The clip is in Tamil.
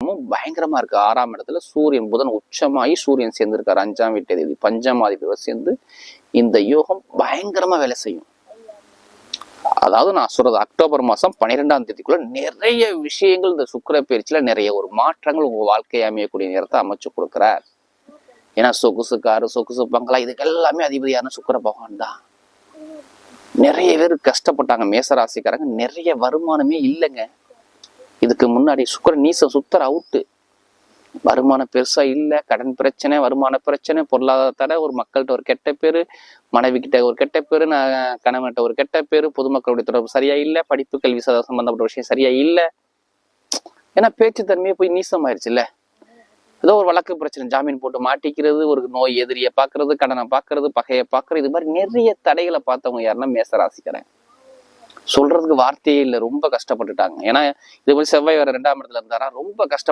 கிரகமும் பயங்கரமா இருக்கு. 6ஆம் இடத்துல சூரியன் புதன் உச்சமாகி சூரியன் சேர்ந்திருக்காரு 5ஆம் வீட்டு பஞ்சமாதிபதி சேர்ந்து இந்த யோகம் பயங்கரமா வேலை செய்யும். அதாவது நான் சொல்றது அக்டோபர் மாசம் 12ஆம் தேதிக்குள்ள நிறைய விஷயங்கள் இந்த சுக்கிர பயிற்சியில நிறைய ஒரு மாற்றங்கள் உங்க வாழ்க்கையை அமையக்கூடிய நேரத்தை அமைச்சு கொடுக்குறார். ஏன்னா சொகுசு காரு, சொகுசு பங்களா, இதுக்கு எல்லாமே அதிபதியான சுக்கிர பகவான் தான். நிறைய பேர் கஷ்டப்பட்டாங்க மேசராசிக்காரங்க, நிறைய வருமானமே இல்லைங்க. இதுக்கு முன்னாடி சுக்கிர நீசம் சுத்தர அவுட்டு, வருமானம் பெருசா இல்லை, கடன் பிரச்சனை, வருமான பிரச்சனை, பொருளாதார தடை, ஒரு மக்கள்கிட்ட ஒரு கெட்ட பேரு, மனைவி கிட்ட ஒரு கெட்ட பேரு, கணவன்கிட்ட ஒரு கெட்ட பேரு, பொதுமக்களுடைய தொடர்பு சரியா இல்லை, படிப்பு கல்வி சம்பந்தப்பட்ட விஷயம் சரியா இல்லை. ஏன்னா பேச்சு தன்மையை போய் நீசம் ஆயிடுச்சு இல்ல. ஏதோ ஒரு வழக்கு பிரச்சனை, ஜாமீன் போட்டு மாட்டிக்கிறது, ஒரு நோய் எதிரியை பாக்குறது, கடனை பாக்குறது, பகையை பாக்குறது, இது மாதிரி நிறைய தடைகளை பார்த்தவங்க யாருன்னா மேசராசிக்காரங்க. சொல்றதுக்கு வார்த்தையே இல்லை, ரொம்ப கஷ்டப்பட்டுட்டாங்க. ஏன்னா இது மாதிரி செவ்வாய் வேற 2ஆம் இடத்துல இருந்தாரா, ரொம்ப கஷ்டம்.